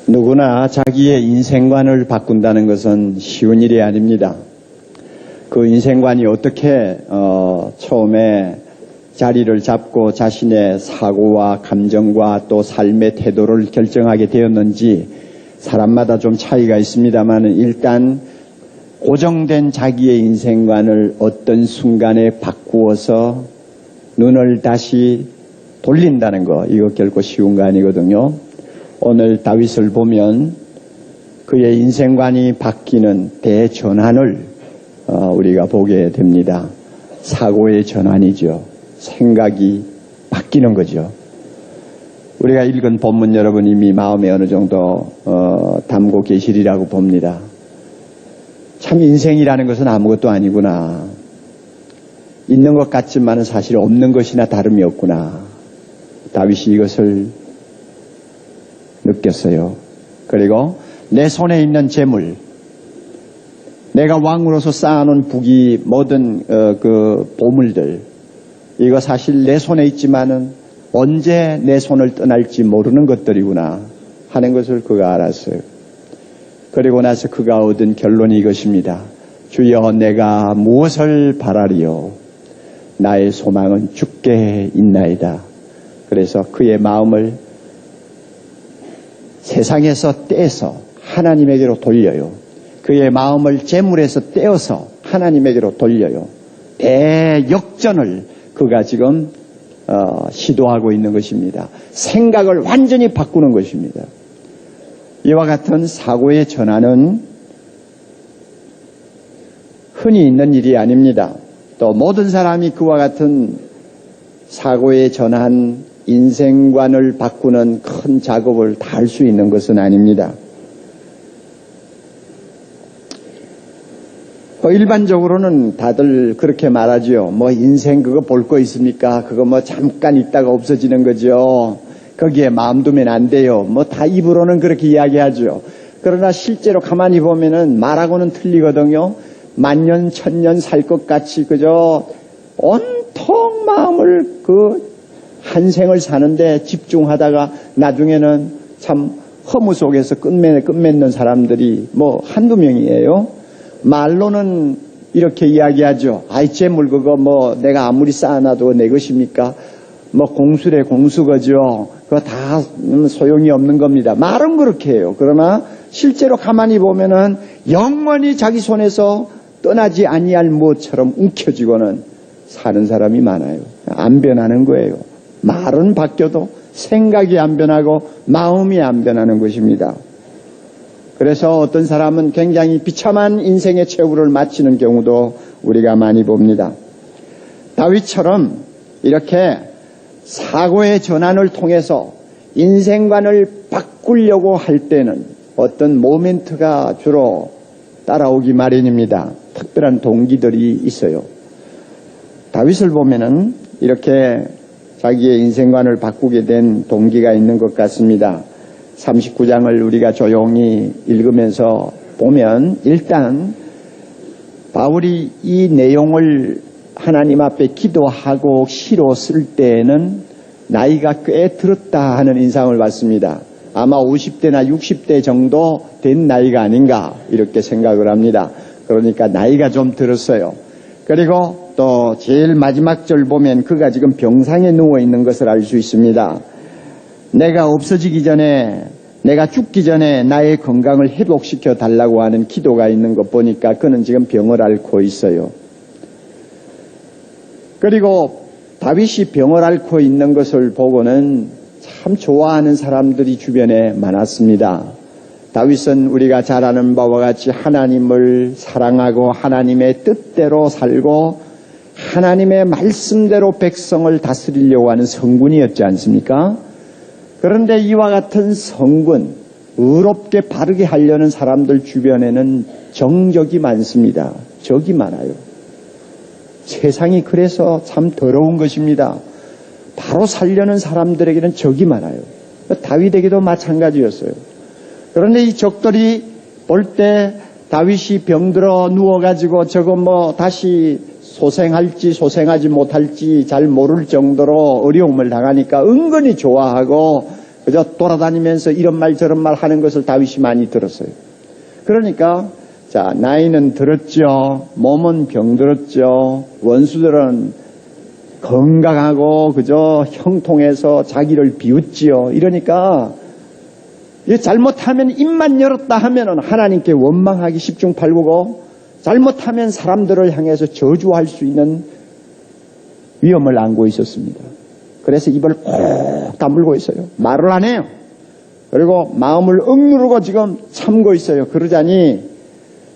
누구나 자기의 인생관을 바꾼다는 것은 쉬운 일이 아닙니다. 그 인생관이 어떻게 처음에 자리를 잡고 자신의 사고와 감정과 또 삶의 태도를 결정하게 되었는지 사람마다 좀 차이가 있습니다만 일단 고정된 자기의 인생관을 어떤 순간에 바꾸어서 눈을 다시 돌린다는 거, 이거 결코 쉬운 거 아니거든요. 오늘 다윗을 보면 그의 인생관이 바뀌는 대전환을 우리가 보게 됩니다. 사고의 전환이죠. 생각이 바뀌는 거죠. 우리가 읽은 본문 여러분 이미 마음에 어느 정도 담고 계시리라고 봅니다. 참 인생이라는 것은 아무것도 아니구나. 있는 것 같지만 사실 없는 것이나 다름이 없구나. 다윗이 이것을 느꼈어요. 그리고 내 손에 있는 재물, 내가 왕으로서 쌓아놓은 북이 모든 그 보물들, 이거 사실 내 손에 있지만은 언제 내 손을 떠날지 모르는 것들이구나 하는 것을 그가 알았어요. 그리고 나서 그가 얻은 결론이 이것입니다. 주여, 내가 무엇을 바라리요? 나의 소망은 주께 있나이다. 그래서 그의 마음을 세상에서 떼서 하나님에게로 돌려요. 그의 마음을 재물에서 떼어서 하나님에게로 돌려요. 대역전을 그가 지금 시도하고 있는 것입니다. 생각을 완전히 바꾸는 것입니다. 이와 같은 사고의 전환은 흔히 있는 일이 아닙니다. 또 모든 사람이 그와 같은 사고의 전환, 인생관을 바꾸는 큰 작업을 다 할 수 있는 것은 아닙니다. 일반적으로는 다들 그렇게 말하죠. 뭐 인생 그거 볼 거 있습니까? 그거 뭐 잠깐 있다가 없어지는 거죠. 거기에 마음 두면 안 돼요. 뭐 다 입으로는 그렇게 이야기하죠. 그러나 실제로 가만히 보면은 말하고는 틀리거든요. 만년 천년 살 것 같이 그저 온통 마음을 한 생을 사는데 집중하다가 나중에는 참 허무 속에서 끝맺는 사람들이 뭐 한두 명이에요. 말로는 이렇게 이야기하죠. 아이 재물 그거 뭐 내가 아무리 쌓아놔도 내 것입니까? 뭐 공수래 공수거죠. 그거 다 소용이 없는 겁니다. 말은 그렇게 해요. 그러나 실제로 가만히 보면은 영원히 자기 손에서 떠나지 아니할 무엇처럼 움켜쥐고는 사는 사람이 많아요. 안 변하는 거예요. 말은 바뀌어도 생각이 안 변하고 마음이 안 변하는 것입니다. 그래서 어떤 사람은 굉장히 비참한 인생의 최후를 마치는 경우도 우리가 많이 봅니다. 다윗처럼 이렇게 사고의 전환을 통해서 인생관을 바꾸려고 할 때는 어떤 모멘트가 주로 따라오기 마련입니다. 특별한 동기들이 있어요. 다윗을 보면은 이렇게 자기의 인생관을 바꾸게 된 동기가 있는 것 같습니다. 39장을 우리가 조용히 읽으면서 보면 일단 바울이 이 내용을 하나님 앞에 기도하고 시로 쓸 때에는 나이가 꽤 들었다 하는 인상을 받습니다. 아마 50대나 60대 정도 된 나이가 아닌가 이렇게 생각을 합니다. 그러니까 나이가 좀 들었어요. 그리고 또 제일 마지막 절 보면 그가 지금 병상에 누워있는 것을 알 수 있습니다. 내가 없어지기 전에, 내가 죽기 전에 나의 건강을 회복시켜 달라고 하는 기도가 있는 것 보니까 그는 지금 병을 앓고 있어요. 그리고 다윗이 병을 앓고 있는 것을 보고는 참 좋아하는 사람들이 주변에 많았습니다. 다윗은 우리가 잘 아는 바와 같이 하나님을 사랑하고 하나님의 뜻대로 살고 하나님의 말씀대로 백성을 다스리려고 하는 성군이었지 않습니까? 그런데 이와 같은 성군, 의롭게 바르게 하려는 사람들 주변에는 정적이 많습니다. 적이 많아요. 세상이 그래서 참 더러운 것입니다. 바로 살려는 사람들에게는 적이 많아요. 다윗에게도 마찬가지였어요. 그런데 이 적들이 볼 때 다윗이 병들어 누워가지고 저거 뭐 다시 소생할지 소생하지 못할지 잘 모를 정도로 어려움을 당하니까 은근히 좋아하고 그저 돌아다니면서 이런 말 저런 말 하는 것을 다윗이 많이 들었어요. 그러니까 자, 나이는 들었죠. 몸은 병들었죠. 원수들은 건강하고 그저 형통해서 자기를 비웃지요. 이러니까 잘못하면 입만 열었다 하면은 하나님께 원망하기 10중 8구고 잘못하면 사람들을 향해서 저주할 수 있는 위험을 안고 있었습니다. 그래서 입을 꼭 다물고 있어요. 말을 안 해요. 그리고 마음을 억누르고 지금 참고 있어요. 그러자니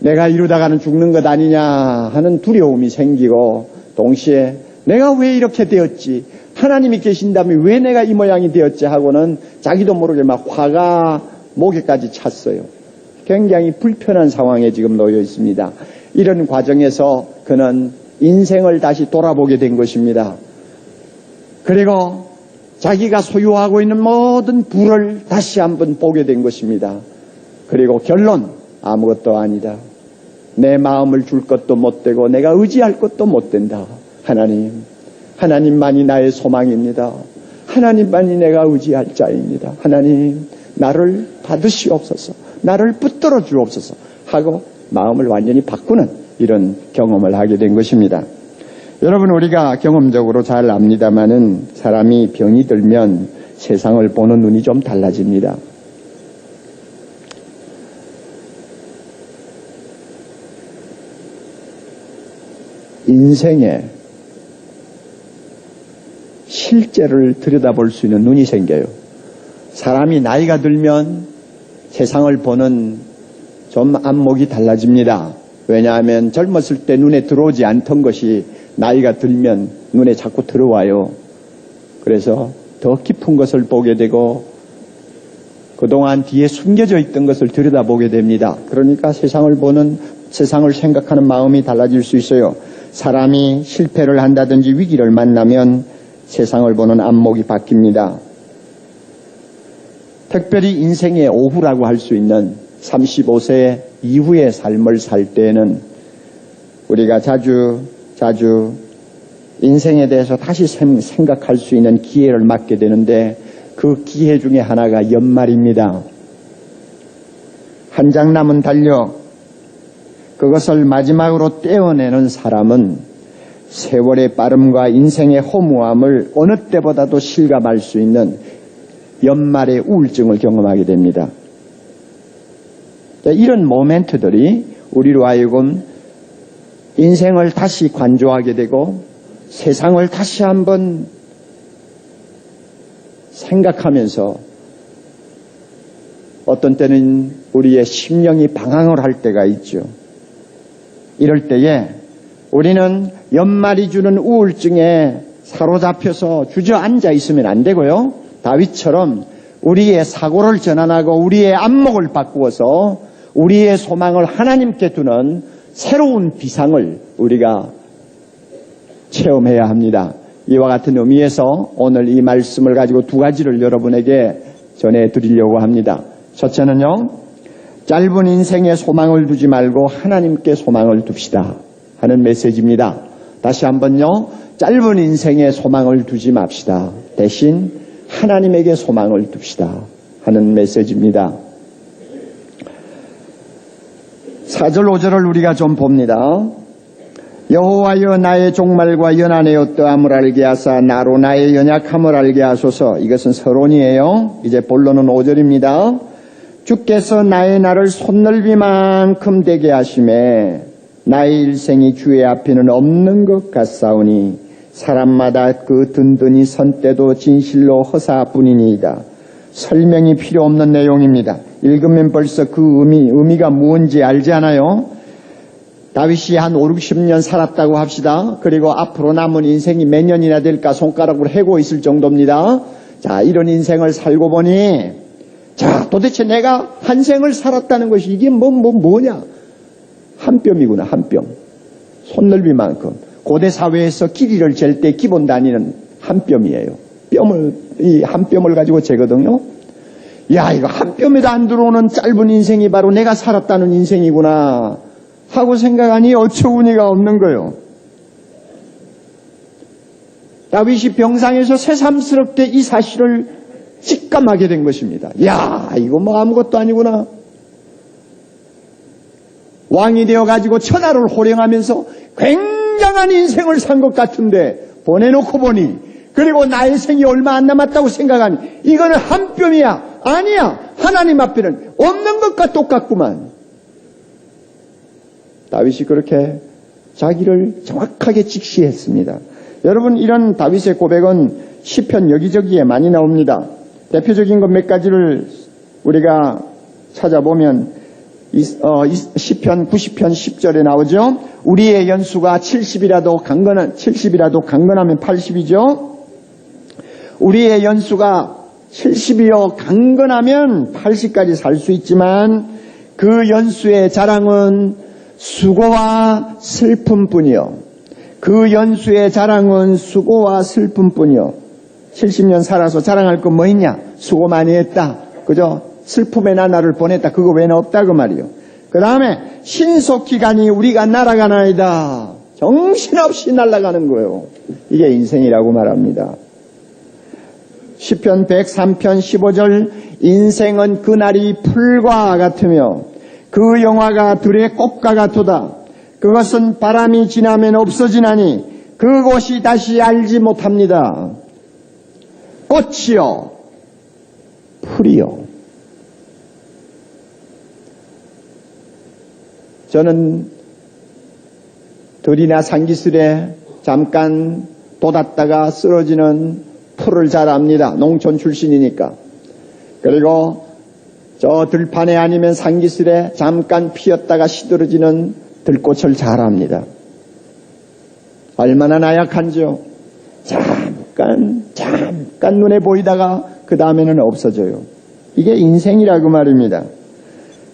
내가 이러다가는 죽는 것 아니냐 하는 두려움이 생기고 동시에 내가 왜 이렇게 되었지? 하나님이 계신다면 왜 내가 이 모양이 되었지? 하고는 자기도 모르게 막 화가 목에까지 찼어요. 굉장히 불편한 상황에 지금 놓여 있습니다. 이런 과정에서 그는 인생을 다시 돌아보게 된 것입니다. 그리고 자기가 소유하고 있는 모든 부를 다시 한번 보게 된 것입니다. 그리고 결론, 아무것도 아니다. 내 마음을 줄 것도 못 되고 내가 의지할 것도 못 된다. 하나님만이 나의 소망입니다. 하나님만이 내가 의지할 자입니다. 하나님, 나를 받으시옵소서. 나를 붙들어 주옵소서. 하고 마음을 완전히 바꾸는 이런 경험을 하게 된 것입니다. 여러분, 우리가 경험적으로 잘 압니다마는 사람이 병이 들면 세상을 보는 눈이 좀 달라집니다. 인생에 실제를 들여다볼 수 있는 눈이 생겨요. 사람이 나이가 들면 세상을 보는 좀 안목이 달라집니다. 왜냐하면 젊었을 때 눈에 들어오지 않던 것이 나이가 들면 눈에 자꾸 들어와요. 그래서 더 깊은 것을 보게 되고 그동안 뒤에 숨겨져 있던 것을 들여다보게 됩니다. 그러니까 세상을 생각하는 마음이 달라질 수 있어요. 사람이 실패를 한다든지 위기를 만나면 세상을 보는 안목이 바뀝니다. 특별히 인생의 오후라고 할 수 있는 35세 이후의 삶을 살 때에는 우리가 자주 인생에 대해서 다시 생각할 수 있는 기회를 맞게 되는데 그 기회 중에 하나가 연말입니다. 한 장 남은 달력, 그것을 마지막으로 떼어내는 사람은 세월의 빠름과 인생의 허무함을 어느 때보다도 실감할 수 있는 연말의 우울증을 경험하게 됩니다. 이런 모멘트들이 우리로 하여금 인생을 다시 관조하게 되고 세상을 다시 한번 생각하면서 어떤 때는 우리의 심령이 방황을 할 때가 있죠. 이럴 때에 우리는 연말이 주는 우울증에 사로잡혀서 주저앉아 있으면 안 되고요. 다윗처럼 우리의 사고를 전환하고 우리의 안목을 바꾸어서 우리의 소망을 하나님께 두는 새로운 비상을 우리가 체험해야 합니다. 이와 같은 의미에서 오늘 이 말씀을 가지고 두 가지를 여러분에게 전해드리려고 합니다. 첫째는요, 짧은 인생에 소망을 두지 말고 하나님께 소망을 둡시다 하는 메시지입니다. 다시 한번요, 짧은 인생에 소망을 두지 맙시다. 대신 하나님에게 소망을 둡시다 하는 메시지입니다. 4절 5절을 우리가 좀 봅니다. 여호와여 나의 종말과 연한의 어떠함을 알게 하사 나로 나의 연약함을 알게 하소서. 이것은 서론이에요. 이제 본론은 5절입니다. 주께서 나의 날을 손넓이만큼 되게 하심에 나의 일생이 주의 앞에는 없는 것 같사오니 사람마다 그 든든히 선 때도 진실로 허사뿐이니이다. 설명이 필요 없는 내용입니다. 읽으면 벌써 그 의미가 무엇인지 알지 않아요? 다윗이 한 5, 60년 살았다고 합시다. 그리고 앞으로 남은 인생이 몇 년이나 될까 손가락으로 해고 있을 정도입니다. 자, 이런 인생을 살고 보니 자, 도대체 내가 한 생을 살았다는 것이 이게 뭐냐? 한 뼘이구나, 한 뼘. 손넓이만큼. 고대 사회에서 길이를 잴 때 기본 단위는 한 뼘이에요. 이 한 뼘을 가지고 재거든요. 야, 이거 한 뼘에도 안 들어오는 짧은 인생이 바로 내가 살았다는 인생이구나 하고 생각하니 어처구니가 없는 거예요. 다윗이 병상에서 새삼스럽게 이 사실을 직감하게 된 것입니다. 야, 이거 뭐 아무것도 아니구나. 왕이 되어가지고 천하를 호령하면서 굉장한 인생을 산 것 같은데 보내놓고 보니, 그리고 나의 생이 얼마 안 남았다고 생각하니 이거는 한 뼘이야. 아니야. 하나님 앞에는 없는 것과 똑같구만. 다윗이 그렇게 자기를 정확하게 직시했습니다. 여러분, 이런 다윗의 고백은 시편 여기저기에 많이 나옵니다. 대표적인 것 몇 가지를 우리가 찾아보면 시편 90편 10절에 나오죠. 우리의 연수가 70이라도 강건하면 80이죠. 우리의 연수가 70이요 강건하면 80까지 살 수 있지만 그 연수의 자랑은 수고와 슬픔뿐이요. 그 연수의 자랑은 수고와 슬픔뿐이요. 70년 살아서 자랑할 건 뭐 있냐? 수고 많이 했다. 그죠? 슬픔의 나날을 보냈다. 그거 외에는 없다 그 말이요. 그 다음에 신속기간이 우리가 날아가나이다. 정신없이 날아가는 거예요. 이게 인생이라고 말합니다. 시편 103편 15절 인생은 그날이 풀과 같으며 그 영화가 들의 꽃과 같도다. 그것은 바람이 지나면 없어지나니 그곳이 다시 알지 못합니다. 꽃이요 풀이요. 저는 들이나 산기슭에 잠깐 돋았다가 쓰러지는 풀을 잘 압니다. 농촌 출신이니까. 그리고 저 들판에 아니면 산기슭에 잠깐 피었다가 시들어지는 들꽃을 잘 압니다. 얼마나 나약한지요. 잠깐 눈에 보이다가 그 다음에는 없어져요. 이게 인생이라고 말입니다.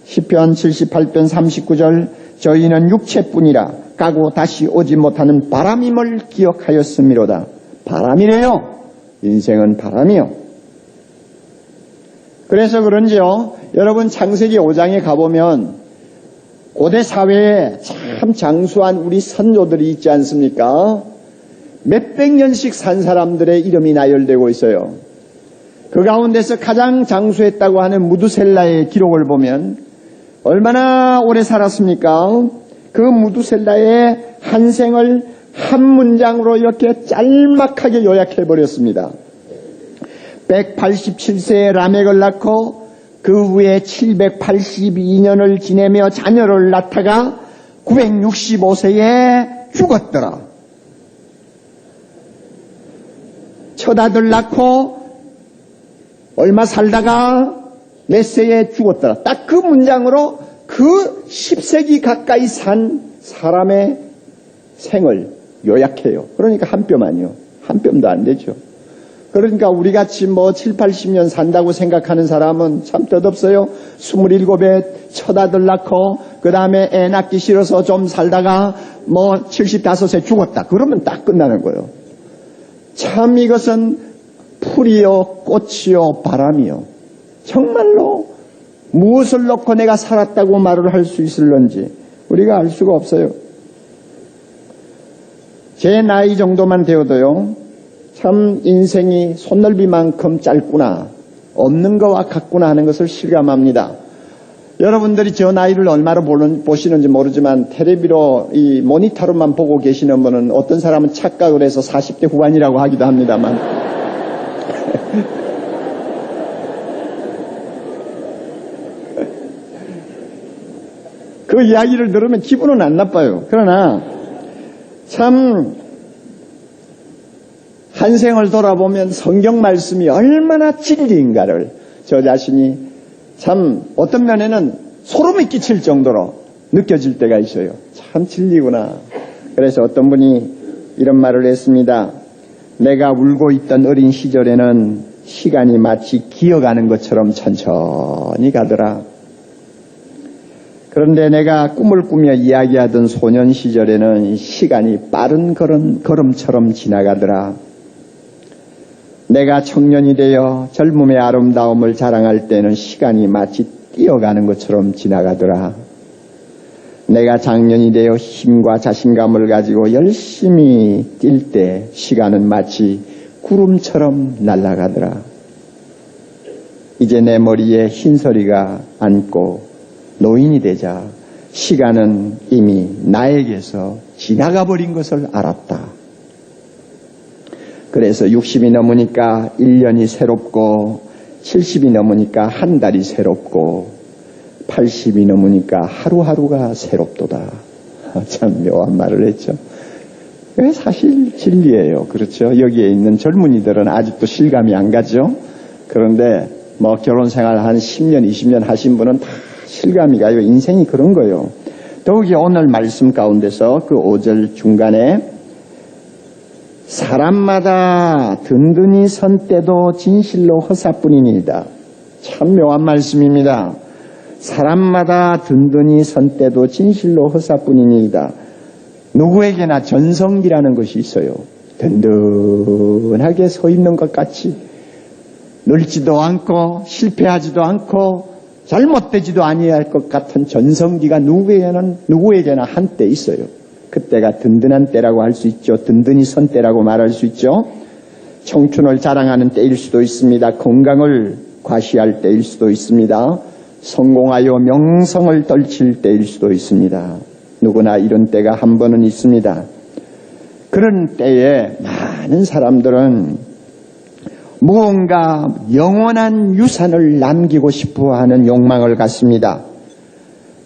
시편 78편 39절 저희는 육체뿐이라 가고 다시 오지 못하는 바람임을 기억하였음이로다. 바람이래요. 인생은 바람이요. 그래서 그런지요. 여러분 창세기 5장에 가보면 고대 사회에 참 장수한 우리 선조들이 있지 않습니까? 몇백 년씩 산 사람들의 이름이 나열되고 있어요. 그 가운데서 가장 장수했다고 하는 무두셀라의 기록을 보면 얼마나 오래 살았습니까? 그 무두셀라의 한 생을 한 문장으로 이렇게 짤막하게 요약해버렸습니다. 187세에 라멕을 낳고 그 후에 782년을 지내며 자녀를 낳다가 965세에 죽었더라. 첫 아들 낳고 얼마 살다가 몇 세에 죽었더라. 딱 그 문장으로 그 10세기 가까이 산 사람의 생을 요약해요. 그러니까 한 뼘 아니요. 한 뼘도 안 되죠. 그러니까 우리같이 뭐 7, 80년 산다고 생각하는 사람은 참 뜻없어요. 27에 첫 아들 낳고 그 다음에 애 낳기 싫어서 좀 살다가 뭐 75세 죽었다. 그러면 딱 끝나는 거예요. 참 이것은 풀이요 꽃이요 바람이요. 정말로 무엇을 놓고 내가 살았다고 말을 할 수 있을런지 우리가 알 수가 없어요. 제 나이 정도만 되어도요. 참 인생이 손넓이만큼 짧구나. 없는 것과 같구나 하는 것을 실감합니다. 여러분들이 저 나이를 얼마나 보시는지 모르지만 텔레비로 이 모니터로만 보고 계시는 분은 어떤 사람은 착각을 해서 40대 후반이라고 하기도 합니다만 그 이야기를 들으면 기분은 안 나빠요. 그러나 참 한 생을 돌아보면 성경 말씀이 얼마나 진리인가를 저 자신이 참 어떤 면에는 소름이 끼칠 정도로 느껴질 때가 있어요. 참 진리구나. 그래서 어떤 분이 이런 말을 했습니다. 내가 울고 있던 어린 시절에는 시간이 마치 기어가는 것처럼 천천히 가더라. 그런데 내가 꿈을 꾸며 이야기하던 소년 시절에는 시간이 빠른 걸음처럼 지나가더라. 내가 청년이 되어 젊음의 아름다움을 자랑할 때는 시간이 마치 뛰어가는 것처럼 지나가더라. 내가 장년이 되어 힘과 자신감을 가지고 열심히 뛸 때 시간은 마치 구름처럼 날아가더라. 이제 내 머리에 흰서리가 앉고 노인이 되자 시간은 이미 나에게서 지나가 버린 것을 알았다. 그래서 60이 넘으니까 1년이 새롭고 70이 넘으니까 한 달이 새롭고 80이 넘으니까 하루하루가 새롭도다. 참 묘한 말을 했죠. 사실 진리예요. 그렇죠. 여기에 있는 젊은이들은 아직도 실감이 안 가죠. 그런데 뭐 결혼 생활 한 10년, 20년 하신 분은 다 실감이 가요. 인생이 그런 거예요. 더욱이 오늘 말씀 가운데서 그 5절 중간에 사람마다 든든히 선 때도 진실로 허사뿐이니이다. 참 묘한 말씀입니다. 사람마다 든든히 선 때도 진실로 허사뿐이니이다. 누구에게나 전성기라는 것이 있어요. 든든하게 서 있는 것 같이 늙지도 않고 실패하지도 않고 잘못되지도 아니할 것 같은 전성기가 누구에게나 한때 있어요. 그때가 든든한 때라고 할 수 있죠. 든든히 선 때라고 말할 수 있죠. 청춘을 자랑하는 때일 수도 있습니다. 건강을 과시할 때일 수도 있습니다. 성공하여 명성을 떨칠 때일 수도 있습니다. 누구나 이런 때가 한 번은 있습니다. 그런 때에 많은 사람들은 무언가 영원한 유산을 남기고 싶어하는 욕망을 갖습니다.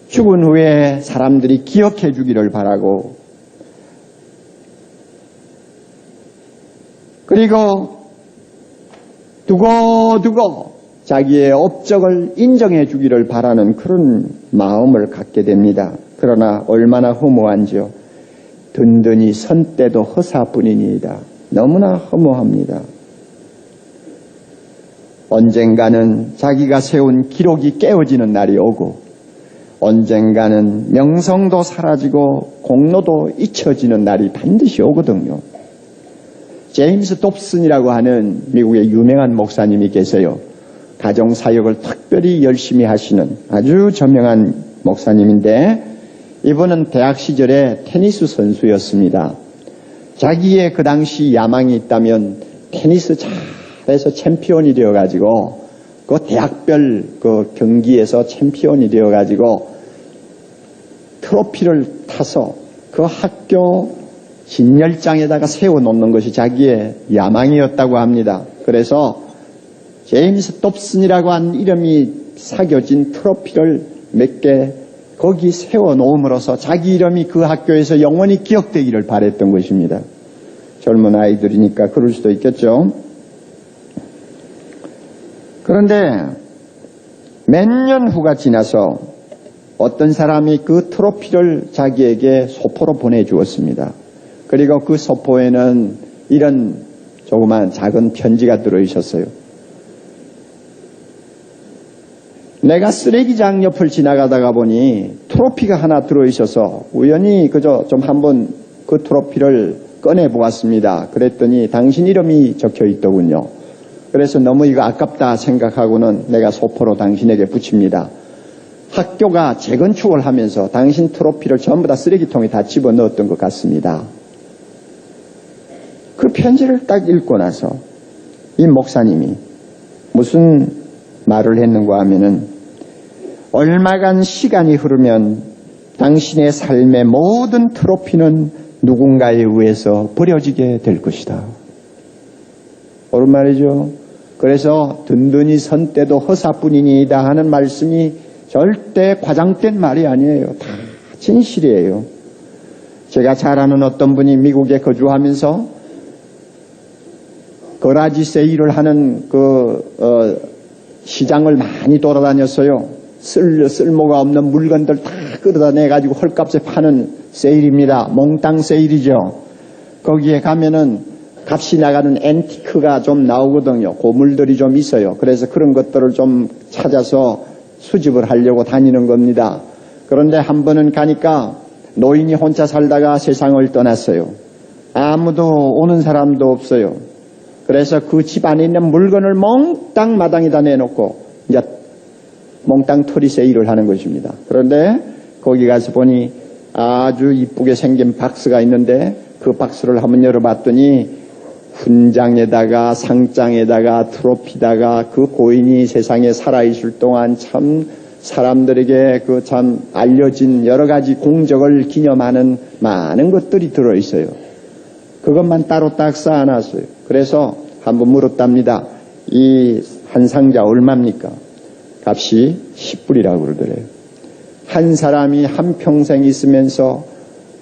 죽은 후에 사람들이 기억해 주기를 바라고, 그리고 두고두고 자기의 업적을 인정해 주기를 바라는 그런 마음을 갖게 됩니다. 그러나 얼마나 허무한지요. 든든히 선 때도 허사뿐이니이다. 너무나 허무합니다. 언젠가는 자기가 세운 기록이 깨어지는 날이 오고, 언젠가는 명성도 사라지고 공로도 잊혀지는 날이 반드시 오거든요. 제임스 dobson이라고 하는 미국의 유명한 목사님이 계세요. 가정사역을 특별히 열심히 하시는 아주 저명한 목사님인데, 이분은 대학 시절에 테니스 선수였습니다. 자기의 그 당시 야망이 있다면 테니스 잘해서 챔피언이 되어가지고 그 대학별 그 경기에서 챔피언이 되어가지고 트로피를 타서 그 학교 진열장에다가 세워놓는 것이 자기의 야망이었다고 합니다. 그래서 제임스 dobson이라고 한 이름이 새겨진 트로피를 몇 개 거기 세워놓음으로써 자기 이름이 그 학교에서 영원히 기억되기를 바랬던 것입니다. 젊은 아이들이니까 그럴 수도 있겠죠. 그런데 몇 년 후가 지나서 어떤 사람이 그 트로피를 자기에게 소포로 보내주었습니다. 그리고 그 소포에는 이런 조그만 작은 편지가 들어있었어요. 내가 쓰레기장 옆을 지나가다가 보니 트로피가 하나 들어있어서 우연히 그저 좀 한번 그 트로피를 꺼내보았습니다. 그랬더니 당신 이름이 적혀 있더군요. 그래서 너무 이거 아깝다 생각하고는 내가 소포로 당신에게 붙입니다. 학교가 재건축을 하면서 당신 트로피를 전부 다 쓰레기통에 다 집어넣었던 것 같습니다. 그 편지를 딱 읽고 나서 이 목사님이 무슨 말을 했는가 하면은, 얼마간 시간이 흐르면 당신의 삶의 모든 트로피는 누군가에 의해서 버려지게 될 것이다. 옳은 말이죠. 그래서 든든히 선 때도 허사뿐이니이다 하는 말씀이 절대 과장된 말이 아니에요. 다 진실이에요. 제가 잘 아는 어떤 분이 미국에 거주하면서 거라지 세일을 하는 시장을 많이 돌아다녔어요. 쓸모가 없는 물건들 다 끌어다내가지고 헐값에 파는 세일입니다. 몽땅 세일이죠. 거기에 가면은 값이 나가는 앤티크가 좀 나오거든요. 고물들이 좀 있어요. 그래서 그런 것들을 좀 찾아서 수집을 하려고 다니는 겁니다. 그런데 한 번은 가니까 노인이 혼자 살다가 세상을 떠났어요. 아무도 오는 사람도 없어요. 그래서 그 집 안에 있는 물건을 몽땅 마당에다 내놓고 이제 몽땅 털이 세일을 하는 것입니다. 그런데 거기 가서 보니 아주 이쁘게 생긴 박스가 있는데 그 박스를 한번 열어봤더니 훈장에다가 상장에다가 트로피다가 그 고인이 세상에 살아있을 동안 참 사람들에게 그 참 알려진 여러 가지 공적을 기념하는 많은 것들이 들어있어요. 그것만 따로 딱 쌓아놨어요. 그래서 한번 물었답니다. 이 한 상자 얼마입니까? 값이 10불이라고 그러더래요. 한 사람이 한평생 있으면서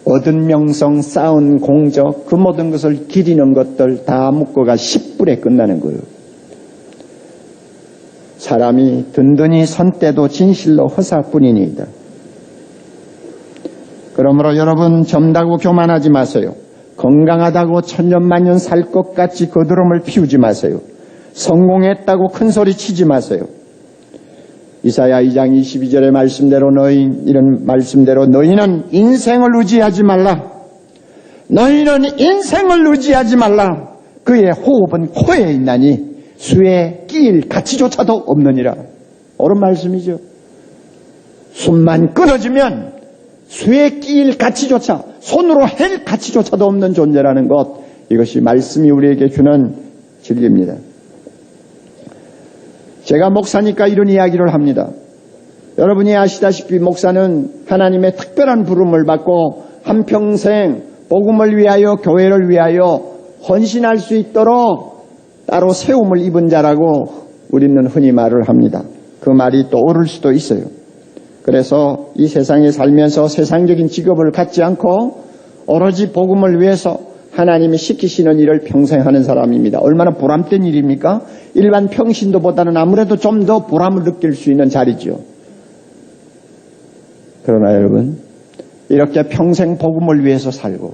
얻은 명성, 쌓은 공적, 그 모든 것을 기리는 것들 다 묶어가 10불에 끝나는 거예요. 사람이 든든히 선 때도 진실로 허사뿐이니이다. 그러므로 여러분 점다고 교만하지 마세요. 건강하다고 천년만년 살 것 같이 거드름을 피우지 마세요. 성공했다고 큰소리 치지 마세요. 이사야 2장 22절의 말씀대로 이런 말씀대로 너희는 인생을 의지하지 말라. 너희는 인생을 의지하지 말라. 그의 호흡은 코에 있나니 수에 끼일 가치조차도 없느니라. 옳은 말씀이죠. 숨만 끊어지면 수에 끼일 가치조차, 손으로 할 가치조차도 없는 존재라는 것, 이것이 말씀이 우리에게 주는 진리입니다. 제가 목사니까 이런 이야기를 합니다. 여러분이 아시다시피 목사는 하나님의 특별한 부름을 받고 한평생 복음을 위하여 교회를 위하여 헌신할 수 있도록 따로 세움을 입은 자라고 우리는 흔히 말을 합니다. 그 말이 또 옳을 수도 있어요. 그래서 이 세상에 살면서 세상적인 직업을 갖지 않고 오로지 복음을 위해서 하나님이 시키시는 일을 평생 하는 사람입니다. 얼마나 보람된 일입니까? 일반 평신도보다는 아무래도 좀 더 보람을 느낄 수 있는 자리죠. 그러나 여러분, 이렇게 평생 복음을 위해서 살고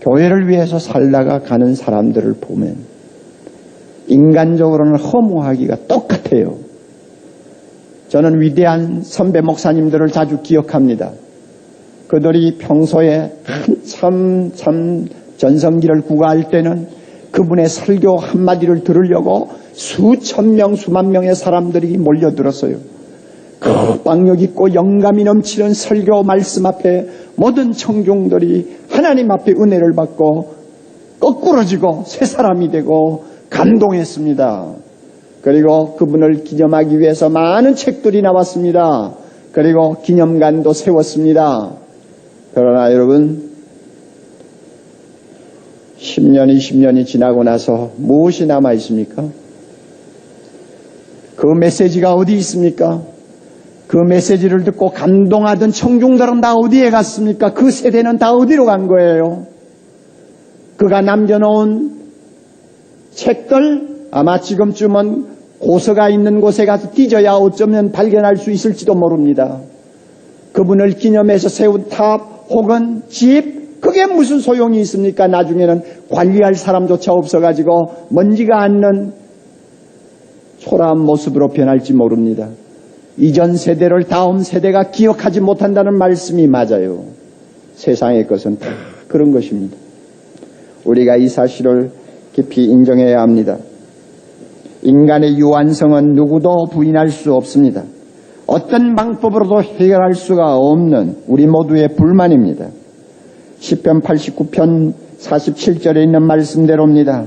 교회를 위해서 살다가 가는 사람들을 보면 인간적으로는 허무하기가 똑같아요. 저는 위대한 선배 목사님들을 자주 기억합니다. 그들이 평소에 참 전성기를 구가할 때는 그분의 설교 한마디를 들으려고 수천 명, 수만 명의 사람들이 몰려들었어요. 그 박력 있고 영감이 넘치는 설교 말씀 앞에 모든 청중들이 하나님 앞에 은혜를 받고 거꾸러지고 새 사람이 되고 감동했습니다. 그리고 그분을 기념하기 위해서 많은 책들이 나왔습니다. 그리고 기념관도 세웠습니다. 그러나 여러분, 10년, 20년이 지나고 나서 무엇이 남아 있습니까? 그 메시지가 어디 있습니까? 그 메시지를 듣고 감동하던 청중들은 다 어디에 갔습니까? 그 세대는 다 어디로 간 거예요? 그가 남겨놓은 책들, 아마 지금쯤은 고서가 있는 곳에 가서 뒤져야 어쩌면 발견할 수 있을지도 모릅니다. 그분을 기념해서 세운 탑 혹은 집, 그게 무슨 소용이 있습니까? 나중에는 관리할 사람조차 없어가지고 먼지가 앉는 초라한 모습으로 변할지 모릅니다. 이전 세대를 다음 세대가 기억하지 못한다는 말씀이 맞아요. 세상의 것은 다 그런 것입니다. 우리가 이 사실을 깊이 인정해야 합니다. 인간의 유한성은 누구도 부인할 수 없습니다. 어떤 방법으로도 해결할 수가 없는 우리 모두의 불만입니다. 시편 89편 47절에 있는 말씀대로입니다.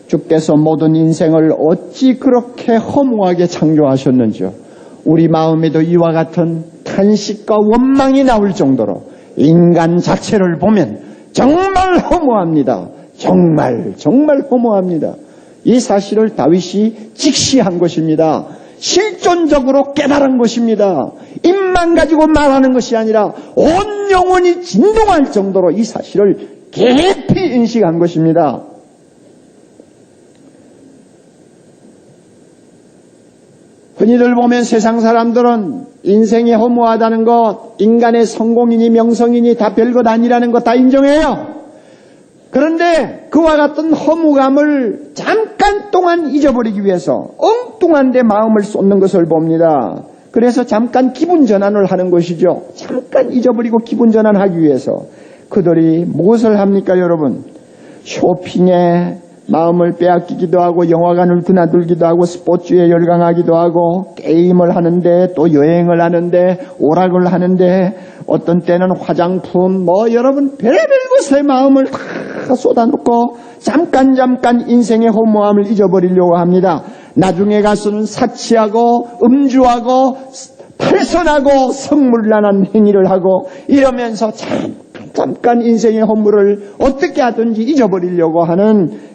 주께서 모든 인생을 어찌 그렇게 허무하게 창조하셨는지요. 우리 마음에도 이와 같은 탄식과 원망이 나올 정도로 인간 자체를 보면 정말 허무합니다. 정말 허무합니다. 이 사실을 다윗이 직시한 것입니다. 실존적으로 깨달은 것입니다. 입만 가지고 말하는 것이 아니라 온 영혼이 진동할 정도로 이 사실을 깊이 인식한 것입니다. 흔히들 보면 세상 사람들은 인생이 허무하다는 것, 인간의 성공이니 명성이니 다 별것 아니라는 것 다 인정해요. 그런데 그와 같은 허무감을 잠깐 동안 잊어버리기 위해서 엉뚱한 데 마음을 쏟는 것을 봅니다. 그래서 잠깐 기분 전환을 하는 것이죠. 잠깐 잊어버리고 기분 전환하기 위해서 그들이 무엇을 합니까, 여러분? 쇼핑에 마음을 빼앗기기도 하고 영화관을 드나들기도 하고 스포츠에 열광하기도 하고 게임을 하는데 또 여행을 하는데 오락을 하는데 어떤 때는 화장품 여러분 별의별 곳에 마음을 다 쏟아놓고 잠깐 인생의 허무함을 잊어버리려고 합니다. 나중에 가서는 사치하고 음주하고 탈선하고 성물난한 행위를 하고 이러면서 잠깐 인생의 허물을 어떻게 하든지 잊어버리려고 하는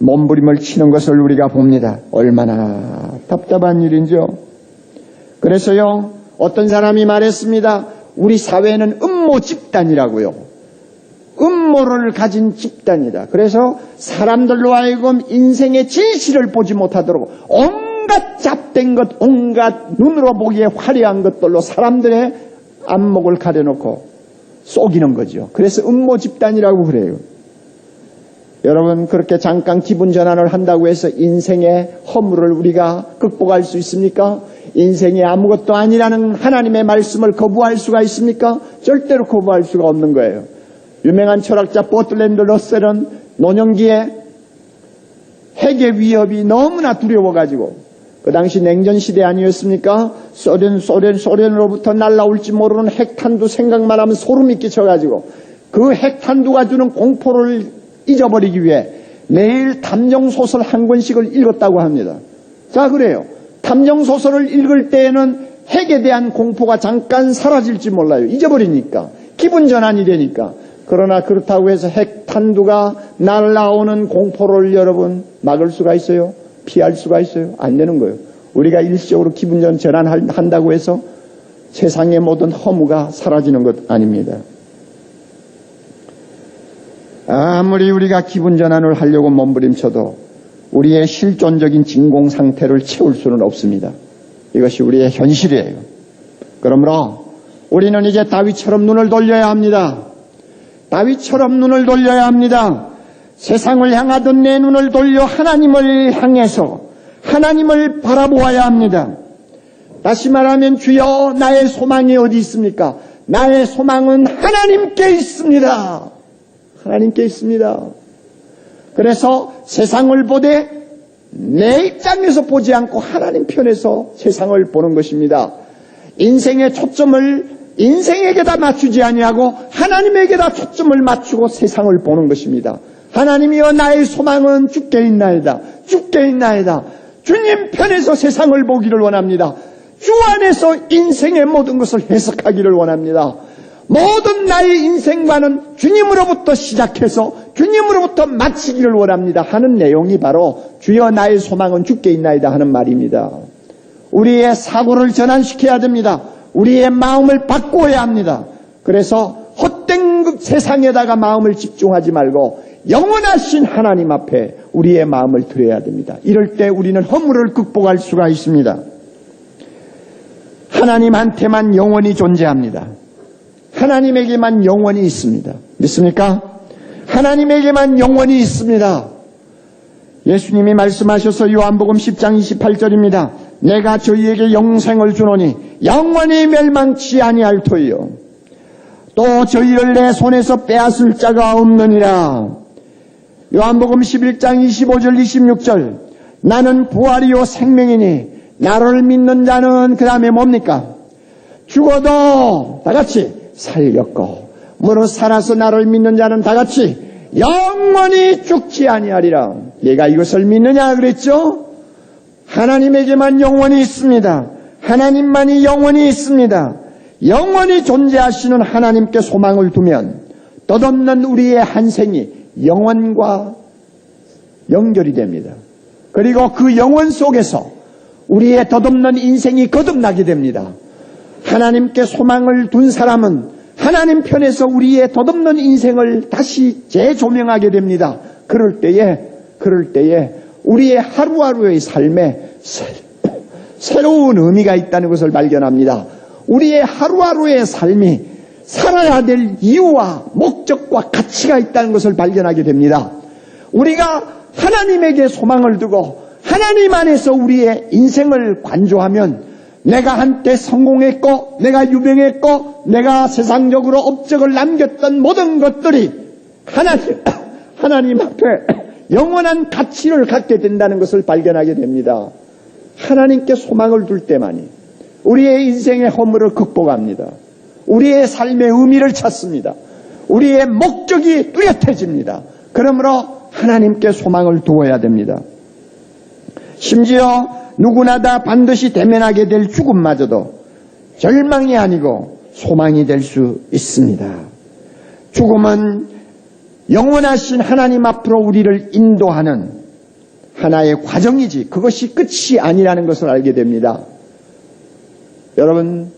몸부림을 치는 것을 우리가 봅니다. 얼마나 답답한 일인지요. 그래서요, 어떤 사람이 말했습니다. 우리 사회는 음모 집단이라고요. 음모를 가진 집단이다. 그래서 사람들로 하여금 인생의 진실을 보지 못하도록 온갖 잡된 것, 온갖 눈으로 보기에 화려한 것들로 사람들의 안목을 가려놓고 속이는 거죠. 그래서 음모 집단이라고 그래요. 여러분, 그렇게 잠깐 기분 전환을 한다고 해서 인생의 허물을 우리가 극복할 수 있습니까? 인생이 아무것도 아니라는 하나님의 말씀을 거부할 수가 있습니까? 절대로 거부할 수가 없는 거예요. 유명한 철학자 버트랜드 러셀은 노년기에 핵의 위협이 너무나 두려워가지고 그 당시 냉전 시대 아니었습니까? 소련으로부터 날라올지 모르는 핵탄두 생각만 하면 소름이 끼쳐가지고 그 핵탄두가 주는 공포를 잊어버리기 위해 매일 탐정소설 한 권씩을 읽었다고 합니다. 자, 그래요. 탐정소설을 읽을 때에는 핵에 대한 공포가 잠깐 사라질지 몰라요. 잊어버리니까. 기분 전환이 되니까. 그러나 그렇다고 해서 핵탄두가 날아오는 공포를 여러분 막을 수가 있어요? 피할 수가 있어요? 안 되는 거예요. 우리가 일시적으로 기분 전환한다고 해서 세상의 모든 허무가 사라지는 것 아닙니다. 아무리 우리가 기분 전환을 하려고 몸부림쳐도 우리의 실존적인 진공 상태를 채울 수는 없습니다. 이것이 우리의 현실이에요. 그러므로 우리는 이제 다윗처럼 눈을 돌려야 합니다. 다윗처럼 눈을 돌려야 합니다. 세상을 향하던 내 눈을 돌려 하나님을 향해서 하나님을 바라보아야 합니다. 다시 말하면 주여 나의 소망이 어디 있습니까? 나의 소망은 하나님께 있습니다. 하나님께 있습니다. 그래서 세상을 보되 내 입장에서 보지 않고 하나님 편에서 세상을 보는 것입니다. 인생의 초점을 인생에게다 맞추지 아니하고 하나님에게다 초점을 맞추고 세상을 보는 것입니다. 하나님이여 나의 소망은 주께 있나이다. 주께 있나이다. 주님 편에서 세상을 보기를 원합니다. 주 안에서 인생의 모든 것을 해석하기를 원합니다. 모든 나의 인생과는 주님으로부터 시작해서 주님으로부터 마치기를 원합니다 하는 내용이 바로 주여 나의 소망은 주께 있나이다 하는 말입니다. 우리의 사고를 전환시켜야 됩니다. 우리의 마음을 바꾸어야 합니다. 그래서 헛된 세상에다가 마음을 집중하지 말고 영원하신 하나님 앞에 우리의 마음을 드려야 됩니다. 이럴 때 우리는 허물을 극복할 수가 있습니다. 하나님한테만 영원히 존재합니다. 하나님에게만 영원히 있습니다. 믿습니까? 하나님에게만 영원히 있습니다. 예수님이 말씀하셔서 요한복음 10장 28절입니다. 내가 저희에게 영생을 주노니 영원히 멸망치 아니할 터이요 또 저희를 내 손에서 빼앗을 자가 없느니라. 요한복음 11장 25절 26절 나는 부활이요 생명이니 나를 믿는 자는 그 다음에 뭡니까? 죽어도 다같이 살렸고 무릇 살아서 나를 믿는 자는 다같이 영원히 죽지 아니하리라. 내가 이것을 믿느냐 그랬죠? 하나님에게만 영원히 있습니다. 하나님만이 영원히 있습니다. 영원히 존재하시는 하나님께 소망을 두면 덧없는 우리의 한 생이 영원과 연결이 됩니다. 그리고 그 영원 속에서 우리의 덧없는 인생이 거듭나게 됩니다. 하나님께 소망을 둔 사람은 하나님 편에서 우리의 덧없는 인생을 다시 재조명하게 됩니다. 그럴 때에 우리의 하루하루의 삶에 새로운 의미가 있다는 것을 발견합니다. 우리의 하루하루의 삶이 살아야 될 이유와 목적과 가치가 있다는 것을 발견하게 됩니다. 우리가 하나님에게 소망을 두고 하나님 안에서 우리의 인생을 관조하면 내가 한때 성공했고 내가 유명했고 내가 세상적으로 업적을 남겼던 모든 것들이 하나님 앞에 영원한 가치를 갖게 된다는 것을 발견하게 됩니다. 하나님께 소망을 둘 때만이 우리의 인생의 허물을 극복합니다. 우리의 삶의 의미를 찾습니다. 우리의 목적이 뚜렷해집니다. 그러므로 하나님께 소망을 두어야 됩니다. 심지어 누구나 다 반드시 대면하게 될 죽음마저도 절망이 아니고 소망이 될 수 있습니다. 죽음은 영원하신 하나님 앞으로 우리를 인도하는 하나의 과정이지 그것이 끝이 아니라는 것을 알게 됩니다. 여러분,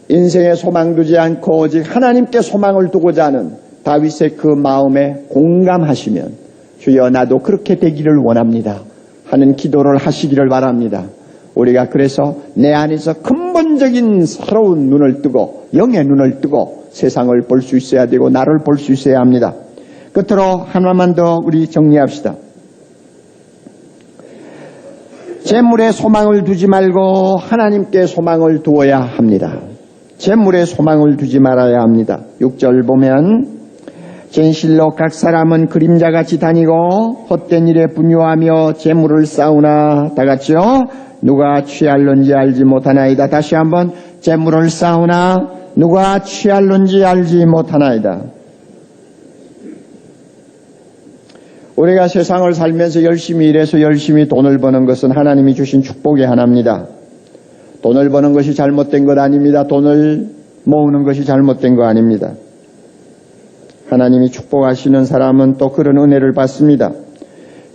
인생에 소망 두지 않고 오직 하나님께 소망을 두고자 하는 다윗의 그 마음에 공감하시면 주여 나도 그렇게 되기를 원합니다 하는 기도를 하시기를 바랍니다. 우리가 그래서 내 안에서 근본적인 새로운 눈을 뜨고 영의 눈을 뜨고 세상을 볼 수 있어야 되고 나를 볼 수 있어야 합니다. 끝으로 하나만 더 우리 정리합시다. 재물에 소망을 두지 말고 하나님께 소망을 두어야 합니다. 재물에 소망을 두지 말아야 합니다. 6절 보면 진실로 각 사람은 그림자같이 다니고 헛된 일에 분유하며 재물을 쌓으나 다 같이요. 누가 취할런지 알지 못하나이다. 다시 한번 재물을 쌓으나 누가 취할런지 알지 못하나이다. 우리가 세상을 살면서 열심히 일해서 열심히 돈을 버는 것은 하나님이 주신 축복의 하나입니다. 돈을 버는 것이 잘못된 것 아닙니다. 돈을 모으는 것이 잘못된 거 아닙니다. 하나님이 축복하시는 사람은 또 그런 은혜를 받습니다.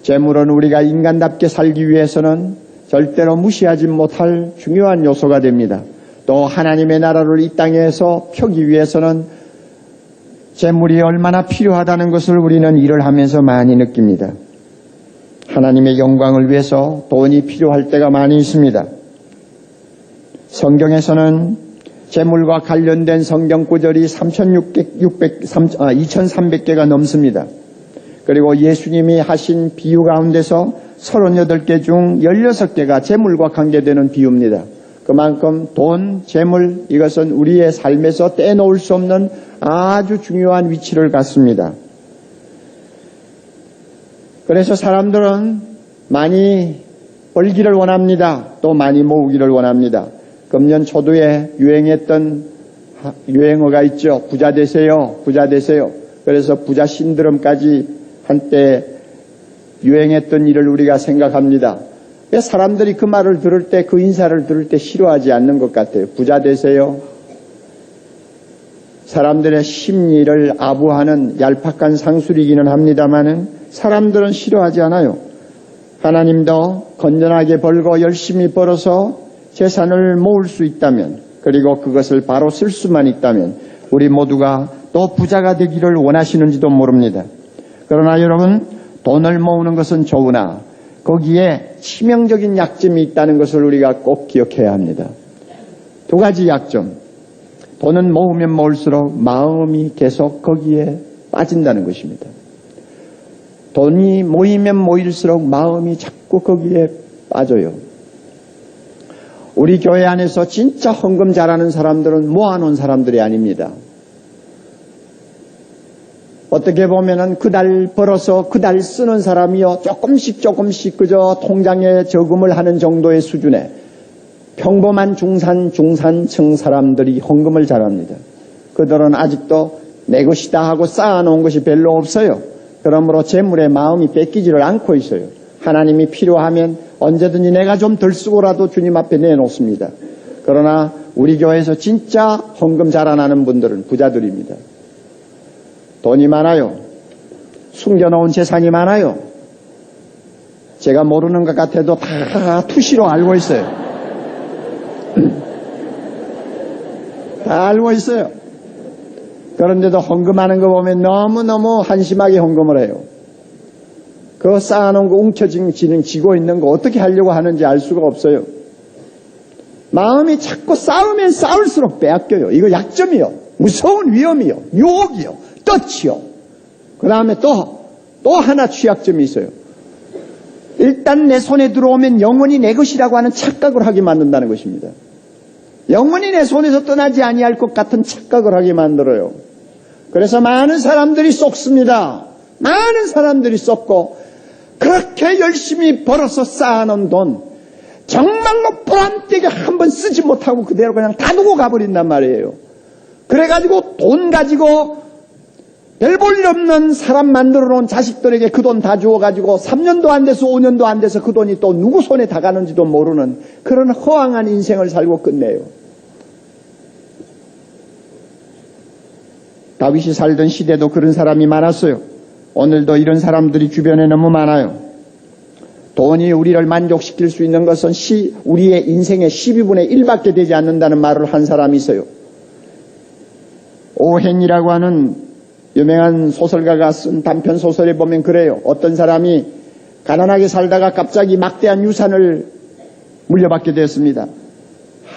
재물은 우리가 인간답게 살기 위해서는 절대로 무시하지 못할 중요한 요소가 됩니다. 또 하나님의 나라를 이 땅에서 펴기 위해서는 재물이 얼마나 필요하다는 것을 우리는 일을 하면서 많이 느낍니다. 하나님의 영광을 위해서 돈이 필요할 때가 많이 있습니다. 성경에서는 재물과 관련된 성경 구절이 2300개가 넘습니다. 그리고 예수님이 하신 비유 가운데서 38개 중 16개가 재물과 관계되는 비유입니다. 그만큼 돈, 재물 이것은 우리의 삶에서 떼놓을 수 없는 아주 중요한 위치를 갖습니다. 그래서 사람들은 많이 벌기를 원합니다. 또 많이 모으기를 원합니다. 금년 초도에 유행했던 유행어가 있죠. 부자 되세요. 부자 되세요. 그래서 부자 신드롬까지 한때 유행했던 일을 우리가 생각합니다. 사람들이 그 말을 들을 때, 그 인사를 들을 때 싫어하지 않는 것 같아요. 부자 되세요. 사람들의 심리를 아부하는 얄팍한 상술이기는 합니다만은 사람들은 싫어하지 않아요. 하나님도 건전하게 벌고 열심히 벌어서 재산을 모을 수 있다면, 그리고 그것을 바로 쓸 수만 있다면 우리 모두가 또 부자가 되기를 원하시는지도 모릅니다. 그러나 여러분, 돈을 모으는 것은 좋으나 거기에 치명적인 약점이 있다는 것을 우리가 꼭 기억해야 합니다. 두 가지 약점. 돈은 모으면 모을수록 마음이 계속 거기에 빠진다는 것입니다. 돈이 모이면 모일수록 마음이 자꾸 거기에 빠져요. 우리 교회 안에서 진짜 헌금 잘하는 사람들은 모아놓은 사람들이 아닙니다. 어떻게 보면은 그달 벌어서 그달 쓰는 사람이요. 조금씩 그저 통장에 저금을 하는 정도의 수준에 평범한 중산층 사람들이 헌금을 잘합니다. 그들은 아직도 내 것이다 하고 쌓아놓은 것이 별로 없어요. 그러므로 재물에 마음이 뺏기지를 않고 있어요. 하나님이 필요하면 언제든지 내가 좀 덜 쓰고라도 주님 앞에 내놓습니다. 그러나 우리 교회에서 진짜 헌금 자라나는 분들은 부자들입니다. 돈이 많아요. 숨겨놓은 재산이 많아요. 제가 모르는 것 같아도 다 투시로 알고 있어요. 다 알고 있어요. 그런데도 헌금하는 거 보면 너무너무 한심하게 헌금을 해요. 그거 쌓아놓은 거 움켜쥐고 있는 거 어떻게 하려고 하는지 알 수가 없어요. 마음이 자꾸 쌓으면 쌓을수록 빼앗겨요. 이거 약점이요. 무서운 위험이요. 유혹이요. 끝이요. 그 다음에 또 하나 취약점이 있어요. 일단 내 손에 들어오면 영원히 내 것이라고 하는 착각을 하게 만든다는 것입니다. 영원히 내 손에서 떠나지 아니할 것 같은 착각을 하게 만들어요. 그래서 많은 사람들이 쏟습니다. 많은 사람들이 쏟고 그렇게 열심히 벌어서 쌓아놓은 돈 정말로 보람되게 한번 쓰지 못하고 그대로 그냥 다 두고 가버린단 말이에요. 그래가지고 돈 가지고 별 볼 일 없는 사람 만들어 놓은 자식들에게 그 돈 다 주어가지고 3년도 안 돼서 5년도 안 돼서 그 돈이 또 누구 손에 다 가는지도 모르는 그런 허황한 인생을 살고 끝내요. 다윗이 살던 시대도 그런 사람이 많았어요. 오늘도 이런 사람들이 주변에 너무 많아요. 돈이 우리를 만족시킬 수 있는 것은 우리의 인생의 12분의 1밖에 되지 않는다는 말을 한 사람이 있어요. 오헨이라고 하는 유명한 소설가가 쓴 단편 소설에 보면 그래요. 어떤 사람이 가난하게 살다가 갑자기 막대한 유산을 물려받게 되었습니다.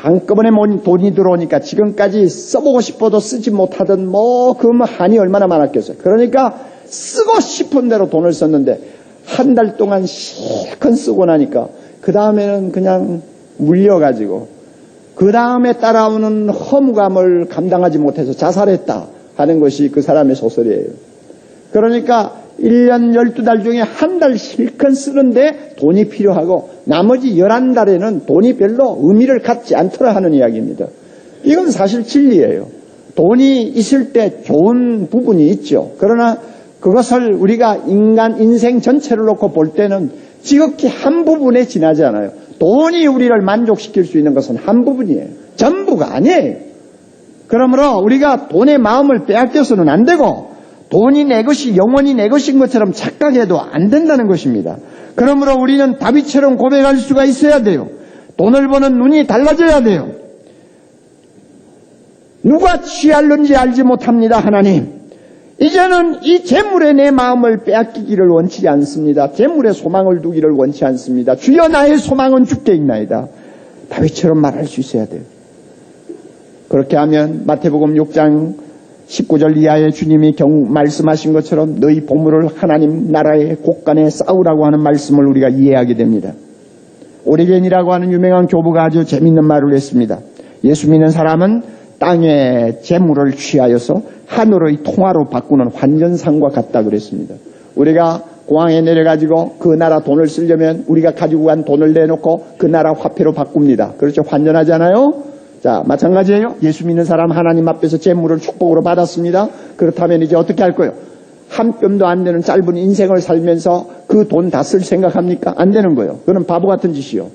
한꺼번에 돈이 들어오니까 지금까지 써보고 싶어도 쓰지 못하던 그 한이 얼마나 많았겠어요. 그러니까 쓰고 싶은 대로 돈을 썼는데 한 달 동안 실컷 쓰고 나니까 그 다음에는 그냥 물려가지고 그 다음에 따라오는 허무감을 감당하지 못해서 자살했다 하는 것이 그 사람의 소설이에요. 그러니까 1년 12달 중에 한 달 실컷 쓰는데 돈이 필요하고 나머지 11달에는 돈이 별로 의미를 갖지 않더라 하는 이야기입니다. 이건 사실 진리예요. 돈이 있을 때 좋은 부분이 있죠. 그러나 그것을 우리가 인생 전체를 놓고 볼 때는 지극히 한 부분에 지나지 않아요. 돈이 우리를 만족시킬 수 있는 것은 한 부분이에요. 전부가 아니에요. 그러므로 우리가 돈의 마음을 빼앗겨서는 안 되고 돈이 내 것이 영원히 내 것인 것처럼 착각해도 안 된다는 것입니다. 그러므로 우리는 다윗처럼 고백할 수가 있어야 돼요. 돈을 보는 눈이 달라져야 돼요. 누가 취할는지 알지 못합니다. 하나님, 이제는 이 재물에 내 마음을 빼앗기기를 원치 않습니다. 재물에 소망을 두기를 원치 않습니다. 주여, 나의 소망은 주께 있나이다. 다윗처럼 말할 수 있어야 돼요. 그렇게 하면 마태복음 6장 19절 이하에 주님이 말씀하신 것처럼 너희 보물을 하나님 나라의 곳간에 쌓으라고 하는 말씀을 우리가 이해하게 됩니다. 오리겐이라고 하는 유명한 교부가 아주 재밌는 말을 했습니다. 예수 믿는 사람은 땅의 재물을 취하여서 하늘의 통화로 바꾸는 환전상과 같다 그랬습니다. 우리가 공항에 내려가지고 그 나라 돈을 쓰려면 우리가 가지고 간 돈을 내놓고 그 나라 화폐로 바꿉니다. 그렇죠? 환전하잖아요. 자, 마찬가지예요. 예수 믿는 사람 하나님 앞에서 재물을 축복으로 받았습니다. 그렇다면 이제 어떻게 할 거예요? 한 뼘도 안 되는 짧은 인생을 살면서 그 돈 다 쓸 생각합니까? 안 되는 거예요. 그건 바보 같은 짓이요.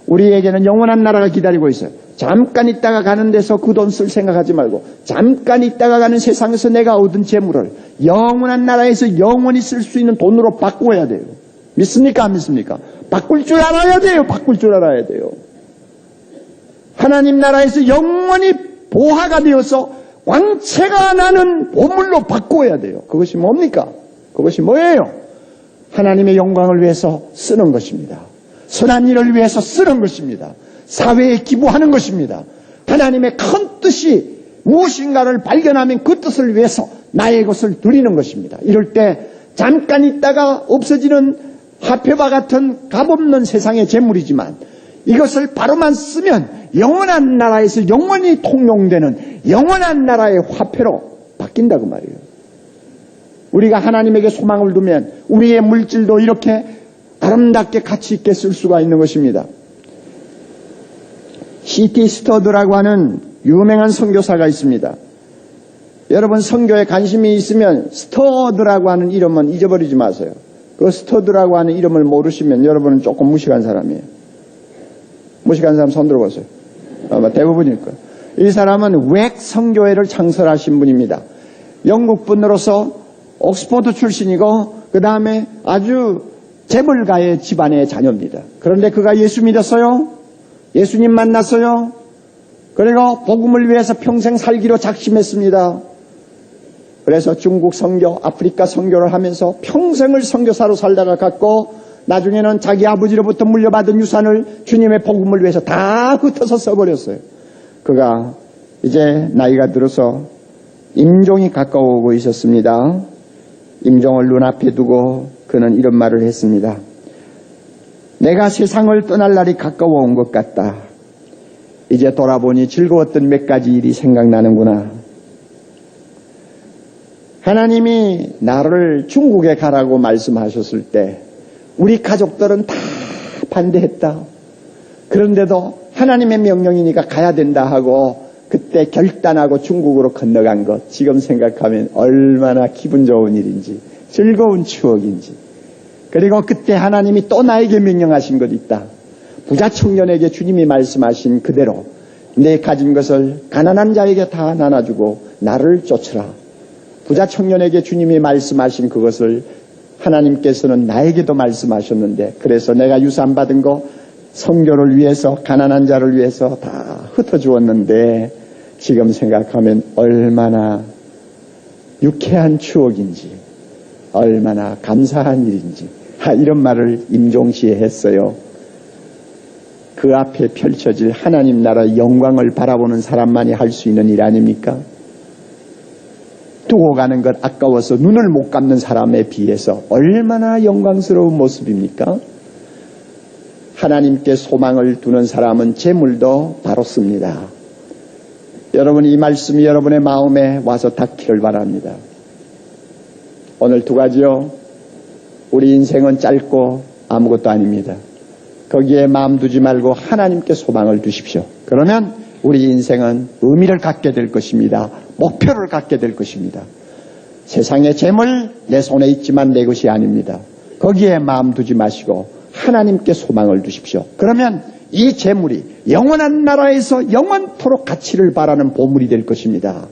우리에게는 영원한 나라가 기다리고 있어요. 잠깐 있다가 가는 데서 그 돈 쓸 생각하지 말고 잠깐 있다가 가는 세상에서 내가 얻은 재물을 영원한 나라에서 영원히 쓸 수 있는 돈으로 바꾸어야 돼요. 믿습니까? 안 믿습니까? 바꿀 줄 알아야 돼요. 바꿀 줄 알아야 돼요. 하나님 나라에서 영원히 보화가 되어서 광채가 나는 보물로 바꾸어야 돼요. 그것이 뭡니까? 그것이 뭐예요? 하나님의 영광을 위해서 쓰는 것입니다. 선한 일을 위해서 쓰는 것입니다. 사회에 기부하는 것입니다. 하나님의 큰 뜻이 무엇인가를 발견하면 그 뜻을 위해서 나의 것을 드리는 것입니다. 이럴 때 잠깐 있다가 없어지는 화폐와 같은 값없는 세상의 재물이지만 이것을 바로만 쓰면 영원한 나라에서 영원히 통용되는 영원한 나라의 화폐로 바뀐다고 말이에요. 우리가 하나님에게 소망을 두면 우리의 물질도 이렇게 아름답게 가치 있게 쓸 수가 있는 것입니다. C.T. 스터드라고 하는 유명한 선교사가 있습니다. 여러분 선교에 관심이 있으면 스터드라고 하는 이름은 잊어버리지 마세요. 그 스터드라고 하는 이름을 모르시면 여러분은 조금 무식한 사람이에요. 무식한 사람 손 들어보세요. 아마 대부분일 거예요. 이 사람은 웩 선교회를 창설하신 분입니다. 영국 분으로서 옥스퍼드 출신이고 그 다음에 아주 재벌가의 집안의 자녀입니다. 그런데 그가 예수 믿었어요. 예수님 만났어요. 그리고 복음을 위해서 평생 살기로 작심했습니다. 그래서 중국 선교, 아프리카 선교를 하면서 평생을 선교사로 살다가 갔고 나중에는 자기 아버지로부터 물려받은 유산을 주님의 복음을 위해서 다 흩어서 써버렸어요. 그가 이제 나이가 들어서 임종이 가까워오고 있었습니다. 임종을 눈앞에 두고 그는 이런 말을 했습니다. 내가 세상을 떠날 날이 가까워 온 것 같다. 이제 돌아보니 즐거웠던 몇 가지 일이 생각나는구나. 하나님이 나를 중국에 가라고 말씀하셨을 때 우리 가족들은 다 반대했다. 그런데도 하나님의 명령이니까 가야 된다 하고 그때 결단하고 중국으로 건너간 것, 지금 생각하면 얼마나 기분 좋은 일인지, 즐거운 추억인지. 그리고 그때 하나님이 또 나에게 명령하신 것 있다. 부자 청년에게 주님이 말씀하신 그대로 내 가진 것을 가난한 자에게 다 나눠주고 나를 쫓으라. 부자 청년에게 주님이 말씀하신 그것을 하나님께서는 나에게도 말씀하셨는데, 그래서 내가 유산 받은 거 선교를 위해서, 가난한 자를 위해서 다 흩어주었는데 지금 생각하면 얼마나 유쾌한 추억인지, 얼마나 감사한 일인지, 이런 말을 임종시에 했어요. 그 앞에 펼쳐질 하나님 나라의 영광을 바라보는 사람만이 할 수 있는 일 아닙니까? 두고 가는 것 아까워서 눈을 못 감는 사람에 비해서 얼마나 영광스러운 모습입니까? 하나님께 소망을 두는 사람은 재물도 바로 씁니다. 여러분, 이 말씀이 여러분의 마음에 와서 닿기를 바랍니다. 오늘 두 가지요. 우리 인생은 짧고 아무것도 아닙니다. 거기에 마음 두지 말고 하나님께 소망을 두십시오. 그러면 우리 인생은 의미를 갖게 될 것입니다. 목표를 갖게 될 것입니다. 세상의 재물 내 손에 있지만 내 것이 아닙니다. 거기에 마음 두지 마시고 하나님께 소망을 두십시오. 그러면 이 재물이 영원한 나라에서 영원토록 가치를 바라는 보물이 될 것입니다.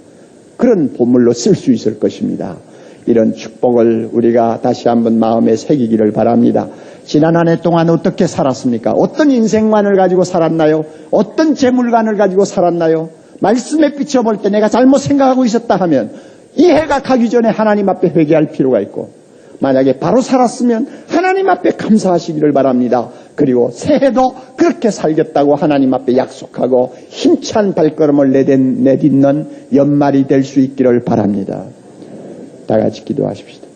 그런 보물로 쓸 수 있을 것입니다. 이런 축복을 우리가 다시 한번 마음에 새기기를 바랍니다. 지난 한 해 동안 어떻게 살았습니까? 어떤 인생관을 가지고 살았나요? 어떤 재물관을 가지고 살았나요? 말씀에 비춰볼 때 내가 잘못 생각하고 있었다 하면 이 해가 가기 전에 하나님 앞에 회개할 필요가 있고, 만약에 바로 살았으면 하나님 앞에 감사하시기를 바랍니다. 그리고 새해도 그렇게 살겠다고 하나님 앞에 약속하고 힘찬 발걸음을 내딛는 연말이 될 수 있기를 바랍니다. 다 같이 기도하십시다.